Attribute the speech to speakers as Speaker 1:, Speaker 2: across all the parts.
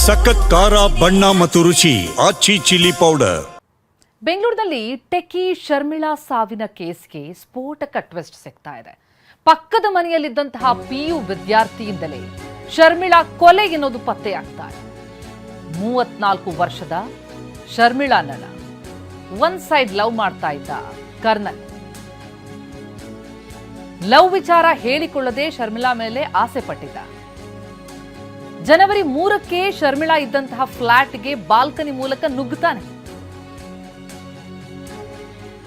Speaker 1: ಸಖತ್ ಖಾರ ಬಣ್ಣ ಮತ್ತು ರುಚಿ ಆಚಿ ಚಿಲ್ಲಿ ಪೌಡರ್.
Speaker 2: ಬೆಂಗಳೂರಿನಲ್ಲಿ ಟೆಕಿ ಶರ್ಮಿಳಾ ಸಾವಿನ ಕೇಸ್ಗೆ ಸ್ಫೋಟಕ ಟ್ವಿಸ್ಟ್ ಸಿಗ್ತಾ ಇದೆ. ಪಕ್ಕದ ಮನೆಯಲ್ಲಿದ್ದಂತಹ ಪಿಯು ವಿದ್ಯಾರ್ಥಿಯಿಂದಲೇ ಶರ್ಮಿಳಾ ಕೊಲೆ ಎನ್ನುವುದು ಪತ್ತೆಯಾಗ್ತಾ ಇದೆ. 34 ವರ್ಷದ ಶರ್ಮಿಳಾನನ್ನ ಒನ್ ಸೈಡ್ ಲವ್ ಮಾಡ್ತಾ ಇದ್ದ ಕರ್ನಲ್. ಲವ್ ವಿಚಾರ ಹೇಳಿಕೊಳ್ಳದೆ ಶರ್ಮಿಳಾ ಮೇಲೆ ಆಸೆ ಪಟ್ಟಿದ್ದ. ಜನವರಿ 3ಕ್ಕೆ ಶರ್ಮಿಳಾ ಇದ್ದಂತಹ ಫ್ಲಾಟ್ಗೆ ಬಾಲ್ಕನಿ ಮೂಲಕ ನುಗ್ಗುತ್ತಾನೆ.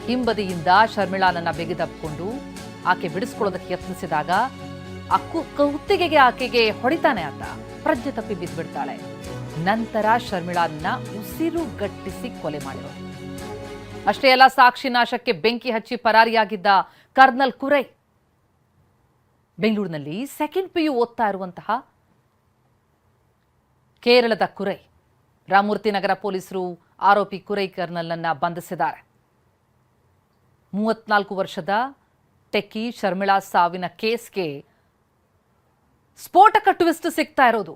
Speaker 2: ಹಿಂಬದಿಯಿಂದ ಶರ್ಮಿಳಾನನ್ನ ಬೆಗೆದಪ್ಪಿಕೊಂಡು ಆಕೆ ಬಿಡಿಸ್ಕೊಳ್ಳೋದಕ್ಕೆ ಯತ್ನಿಸಿದಾಗ ಕುತ್ತಿಗೆಗೆ ಆಕೆಗೆ ಹೊಡಿತಾನೆ ಆತ. ಪ್ರಜ್ಞೆ ತಪ್ಪಿ ಬಿದ್ದುಬಿಡ್ತಾಳೆ. ನಂತರ ಶರ್ಮಿಳಾನನ್ನ ಉಸಿರುಗಟ್ಟಿಸಿ ಕೊಲೆ ಮಾಡಿರೋದು. ಅಷ್ಟೇ ಅಲ್ಲ, ಸಾಕ್ಷಿ ನಾಶಕ್ಕೆ ಬೆಂಕಿ ಹಚ್ಚಿ ಪರಾರಿಯಾಗಿದ್ದ ಕರ್ನಲ್ ಕುರೈ. ಬೆಂಗಳೂರಿನಲ್ಲಿ ಸೆಕೆಂಡ್ PU ಓದ್ತಾ ಇರುವಂತಹ ಕೇರಳದ ಕುರೈ. ರಾಮಮೂರ್ತಿ ನಗರ ಪೊಲೀಸರು ಆರೋಪಿ ಕುರೈ ಕರ್ನಲ್ನನ್ನ ಬಂಧಿಸಿದ್ದಾರೆ. 34 ವರ್ಷದ ಟೆಕಿ ಶರ್ಮಿಳಾ ಸಾವಿನ ಕೇಸ್ಗೆ ಸ್ಫೋಟಕ ಟ್ವಿಸ್ಟ್ ಸಿಗ್ತಾ ಇರೋದು.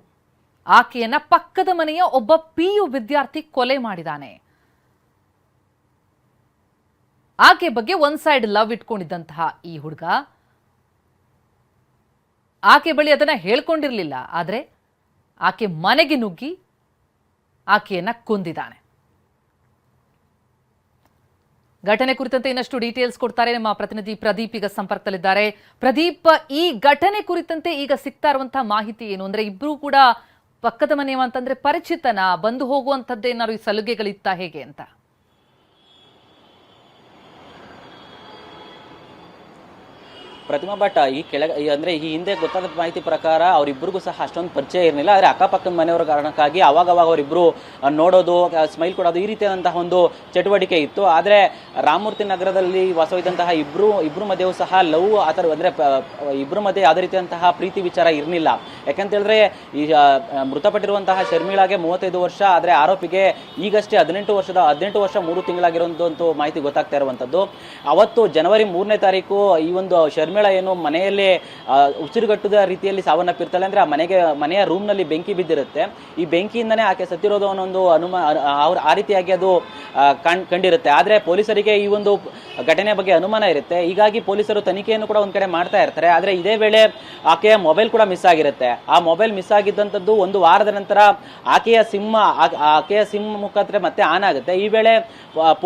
Speaker 2: ಆಕೆಯನ್ನ ಪಕ್ಕದ ಮನೆಯ ಒಬ್ಬ PU ವಿದ್ಯಾರ್ಥಿ ಕೊಲೆ ಮಾಡಿದ್ದಾನೆ. ಆಕೆ ಬಗ್ಗೆ ಒನ್ ಸೈಡ್ ಲವ್ ಇಟ್ಕೊಂಡಿದ್ದಂತಹ ಈ ಹುಡುಗ ಆಕೆ ಬಳಿ ಅದನ್ನ ಹೇಳ್ಕೊಂಡಿರ್ಲಿಲ್ಲ. ಆದ್ರೆ ಆಕೆ ಮನೆಗೆ ನುಗ್ಗಿ ಆಕೆಯನ್ನ ಕೊಂದಿದ್ದಾನೆ. ಘಟನೆ ಕುರಿತಂತೆ ಇನ್ನಷ್ಟು ಡೀಟೇಲ್ಸ್ ಕೊಡ್ತಾರೆ ನಮ್ಮ ಪ್ರತಿನಿಧಿ ಪ್ರದೀಪ್. ಈಗ ಸಂಪರ್ಕದಲ್ಲಿದ್ದಾರೆ. ಪ್ರದೀಪ್, ಈ ಘಟನೆ ಕುರಿತಂತೆ ಈಗ ಸಿಗ್ತಾ ಇರುವಂತಹ ಮಾಹಿತಿ ಏನು? ಅಂದ್ರೆ ಇಬ್ರು ಕೂಡ ಪಕ್ಕದ ಮನೆಯವ ಅಂತಂದ್ರೆ ಪರಿಚಿತನ, ಬಂದು ಹೋಗುವಂತದ್ದೇನಾದ್ರು ಈ ಸಲುಗೆಗಳಿತ್ತ ಹೇಗೆ ಅಂತ?
Speaker 3: ಪ್ರತಿಮಾ ಭಟ್, ಅಂದ್ರೆ ಈ ಹಿಂದೆ ಗೊತ್ತಾದ ಮಾಹಿತಿ ಪ್ರಕಾರ ಅವರಿಬ್ಬರಿಗೂ ಸಹ ಅಷ್ಟೊಂದು ಪರಿಚಯ ಇರಲಿಲ್ಲ. ಆದರೆ ಅಕ್ಕಪಕ್ಕದ ಮನೆಯವರ ಕಾರಣಕ್ಕಾಗಿ ಅವಾಗ ಅವರಿಬ್ಬರು ನೋಡೋದು, ಸ್ಮೈಲ್ ಕೊಡೋದು, ಈ ರೀತಿಯಾದಂತಹ ಒಂದು ಚಟುವಟಿಕೆ ಇತ್ತು. ಆದರೆ ರಾಮಮೂರ್ತಿ ನಗರದಲ್ಲಿ ವಾಸವಿದ್ದಂತಹ ಇಬ್ರು ಮಧ್ಯೆಯೂ ಸಹ ಲವ್ ಆ ಥರ ಅಂದ್ರೆ ಇಬ್ಬರ ಮಧ್ಯೆ ಯಾವುದೇ ರೀತಿಯಂತಹ ಪ್ರೀತಿ ವಿಚಾರ ಇರಲಿಲ್ಲ. ಯಾಕಂತ ಹೇಳಿದ್ರೆ ಈ ಮೃತಪಟ್ಟಿರುವಂತಹ ಶರ್ಮಿಳಾಗೆ 35 ವರ್ಷ, ಆದರೆ ಆರೋಪಿಗೆ ಈಗಷ್ಟೇ 18 ವರ್ಷ 3 ತಿಂಗಳಾಗಿರುವಂತೂ ಮಾಹಿತಿ ಗೊತ್ತಾಗ್ತಾ ಇರುವಂತದ್ದು. ಅವತ್ತು ಜನವರಿ 3ನೇ ತಾರೀಕು ಈ ಒಂದು ಶರ್ಮಿಳಾ ಏನು ಮನೆಯಲ್ಲಿ ಉಸಿರುಗಟ್ಟದ ರೀತಿಯಲ್ಲಿ ಸಾವನ್ನಪ್ಪಿರ್ತಾಳೆ. ಅಂದ್ರೆ ಮನೆಯ ರೂಮ್ ನಲ್ಲಿ ಬೆಂಕಿ ಬಿದ್ದಿರುತ್ತೆ. ಈ ಬೆಂಕಿಯಿಂದನೇ ಆಕೆ ಸತ್ತಿರೋದು ಅನ್ನೋ ಒಂದು ಆ ರೀತಿಯಾಗಿ ಅದು ಕಂಡಿರುತ್ತೆ. ಆದ್ರೆ ಪೊಲೀಸರಿಗೆ ಈ ಒಂದು ಘಟನೆ ಬಗ್ಗೆ ಅನುಮಾನ ಇರುತ್ತೆ. ಹೀಗಾಗಿ ಪೊಲೀಸರು ತನಿಖೆಯನ್ನು ಕೂಡ ಒಂದ್ ಕಡೆ ಮಾಡ್ತಾ ಇರ್ತಾರೆ. ಆದ್ರೆ ಇದೇ ವೇಳೆ ಆಕೆಯ ಮೊಬೈಲ್ ಕೂಡ ಮಿಸ್ ಆಗಿರುತ್ತೆ. ಆ ಮೊಬೈಲ್ ಮಿಸ್ ಆಗಿದ್ದಂಥದ್ದು 1 ವಾರದ ನಂತರ ಆಕೆಯ ಸಿಮ್ ಮುಖಾಂತರ ಮತ್ತೆ ಆನ್ ಆಗುತ್ತೆ. ಈ ವೇಳೆ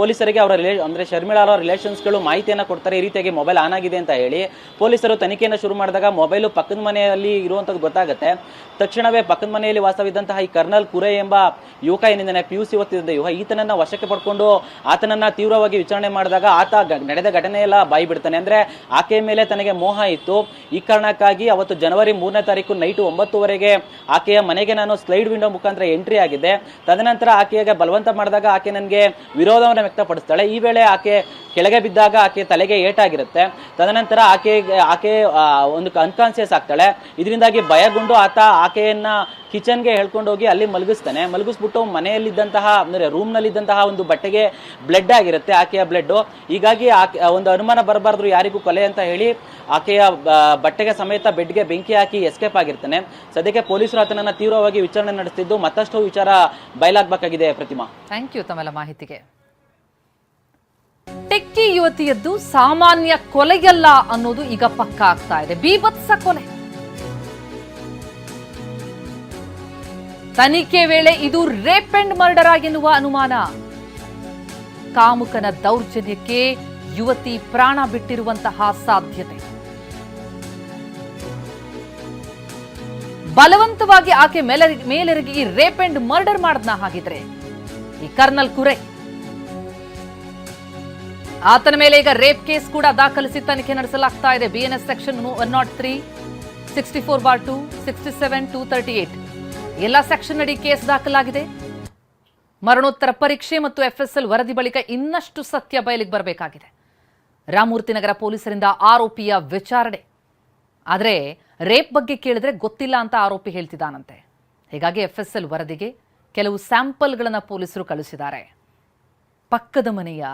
Speaker 3: ಪೊಲೀಸರಿಗೆ ಅವರ ಅಂದ್ರೆ ಶರ್ಮಿಳಾ ಅವರ ರಿಲೇಷನ್ಸ್ಗಳು ಮಾಹಿತಿಯನ್ನ ಕೊಡ್ತಾರೆ, ಈ ರೀತಿಯಾಗಿ ಮೊಬೈಲ್ ಆನ್ ಆಗಿದೆ ಅಂತ ಹೇಳಿ. ಪೊಲೀಸರು ತನಿಖೆಯನ್ನು ಶುರು ಮಾಡಿದಾಗ ಮೊಬೈಲು ಪಕ್ಕದ ಮನೆಯಲ್ಲಿ ಇರುವಂತದ್ದು ಗೊತ್ತಾಗುತ್ತೆ. ತಕ್ಷಣವೇ ಪಕ್ಕದ ಮನೆಯಲ್ಲಿ ವಾಸವಿದ್ದಂತಹ ಈ ಕರ್ನಲ್ ಕುರೈ ಎಂಬ ಯುವಕ ಏನಿದ್ದಾನೆ, PUC ಓದ್ತಿದ್ದ ಯುವ, ಈತನನ್ನ ವಶಕ್ಕೆ ಪಡ್ಕೊಂಡು ಆತನನ್ನ ತೀವ್ರವಾಗಿ ವಿಚಾರಣೆ ಮಾಡಿದಾಗ ಆತ ನಡೆದ ಘಟನೆಯೆಲ್ಲ ಬಾಯಿ ಬಿಡ್ತಾನೆ. ಅಂದ್ರೆ ಆಕೆಯ ಮೇಲೆ ತನಗೆ ಮೋಹ ಇತ್ತು. ಈ ಕಾರಣಕ್ಕಾಗಿ ಅವತ್ತು ಜನವರಿ 3ನೇ ತಾರೀಕು ನೈಟ್ 9:00ವರೆಗೆ ಆಕೆಯ ಮನೆಗೆ ನಾನು ಸ್ಲೈಡ್ ವಿಂಡೋ ಮುಖಾಂತರ ಎಂಟ್ರಿ ಆಗಿದ್ದೆ. ತದನಂತರ ಆಕೆಗೆ ಬಲವಂತ ಮಾಡಿದಾಗ ಆಕೆ ನನಗೆ ವಿರೋಧವನ್ನು ವ್ಯಕ್ತಪಡಿಸ್ತಾಳೆ. ಈ ವೇಳೆ ಆಕೆ ಕೆಳಗೆ ಬಿದ್ದಾಗ ಆಕೆ ತಲೆಗೆ ಏಟಾಗಿರುತ್ತೆ. ತದನಂತರ ಆಕೆ ಒಂದು ಅನ್ಕಾನ್ಸಿಯಸ್ ಆಗ್ತಾಳೆ. ಇದರಿಂದಾಗಿ ಭಯಗೊಂಡು ಆತ ಆಕೆಯನ್ನ ಕಿಚನ್ಗೆ ಹೇಳ್ಕೊಂಡು ಹೋಗಿ ಅಲ್ಲಿ ಮಲಗಿಸ್ತಾನೆ. ಮಲಗಿಸ್ಬಿಟ್ಟು ಮನೆಯಲ್ಲಿದ್ದಂತಹ ಅಂದ್ರೆ ರೂಮ್ ನಲ್ಲಿದ್ದಂತಹ ಒಂದು ಬಟ್ಟೆಗೆ ಬ್ಲಡ್ ಆಗಿರುತ್ತೆ, ಆಕೆಯ ಬ್ಲಡ್. ಹೀಗಾಗಿ ಒಂದು ಅನುಮಾನ ಬರಬಾರ್ದು ಯಾರಿಗೂ ಕೊಲೆ ಅಂತ ಹೇಳಿ ಆಕೆಯ ಬಟ್ಟೆಗೆ ಸಮೇತ ಬೆಡ್ಗೆ ಬೆಂಕಿ ಹಾಕಿ ಎಸ್ಕೇಪ್ ಆಗಿರ್ತಾನೆ. ಸದ್ಯಕ್ಕೆ ಪೊಲೀಸರು ಆತನನ್ನ ತೀವ್ರವಾಗಿ ವಿಚಾರಣೆ ನಡೆಸ್ತಿದ್ದು ಮತ್ತಷ್ಟು ವಿಚಾರ ಬಯಲಾಗಬೇಕಾಗಿದೆ. ಪ್ರತಿಮಾ,
Speaker 2: ಥ್ಯಾಂಕ್ ಯು ತಮ್ಮೆಲ್ಲ ಮಾಹಿತಿಗೆ. ಟೆಕ್ಕಿ ಯುವತಿಯದ್ದು ಸಾಮಾನ್ಯ ಕೊಲೆಯಲ್ಲ ಅನ್ನೋದು ಈಗ ಪಕ್ಕಾ ಆಗ್ತಾ ಇದೆ. ಬೀಭತ್ಸ ಕೊಲೆ. ತನಿಖೆ ವೇಳೆ ಇದು ರೇಪ್ ಅಂಡ್ ಮರ್ಡರ್ ಆಗಿರುವ ಅನುಮಾನ. ಕಾಮುಕನ ದೌರ್ಜನ್ಯಕ್ಕೆ ಯುವತಿ ಪ್ರಾಣ ಬಿಟ್ಟಿರುವಂತಹ ಸಾಧ್ಯತೆ. ಬಲವಂತವಾಗಿ ಆಕೆ ಮೇಲೆರಗಿ ರೇಪ್ ಅಂಡ್ ಮರ್ಡರ್ ಮಾಡದ್ನ ಹಾಗಿದ್ರೆ ಈ ಕರ್ನಲ್ ಕುರೈ. ಆತನ ಮೇಲೆ ಈಗ ರೇಪ್ ಕೇಸ್ ಕೂಡ ದಾಖಲಿಸಿ ತನಿಖೆ ನಡೆಸಲಾಗ್ತಾ ಇದೆ. BNS ಸೆಕ್ಷನ್ 103, 64/2, 67, 238 ಎಲ್ಲ ಸೆಕ್ಷನ್ ಅಡಿ ಕೇಸ್ ದಾಖಲಾಗಿದೆ. ಮರಣೋತ್ತರ ಪರೀಕ್ಷೆ ಮತ್ತು FSL ವರದಿ ಬಳಿಕ ಇನ್ನಷ್ಟು ಸತ್ಯ ಬಯಲಿಗೆ ಬರಬೇಕಾಗಿದೆ. ರಾಮಮೂರ್ತಿ ನಗರ ಪೊಲೀಸರಿಂದ ಆರೋಪಿಯ ವಿಚಾರಣೆ. ಆದರೆ ರೇಪ್ ಬಗ್ಗೆ ಕೇಳಿದ್ರೆ ಗೊತ್ತಿಲ್ಲ ಅಂತ ಆರೋಪಿ ಹೇಳ್ತಿದ್ದಾನಂತೆ. ಹೀಗಾಗಿ FSL ವರದಿಗೆ ಕೆಲವು ಸ್ಯಾಂಪಲ್ಗಳನ್ನು ಪೊಲೀಸರು ಕಳಿಸಿದ್ದಾರೆ. ಪಕ್ಕದ ಮನೆಯ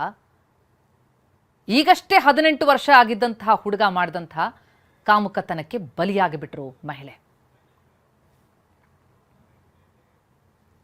Speaker 2: ಈಗಷ್ಟೇ 18 ವರ್ಷ ಆಗಿದ್ದಂತಹ ಹುಡುಗ ಮಾಡಿದಂತಹ ಕಾಮುಕತನಕ್ಕೆ ಬಲಿಯಾಗಿಬಿಟ್ರು ಮಹಿಳೆ.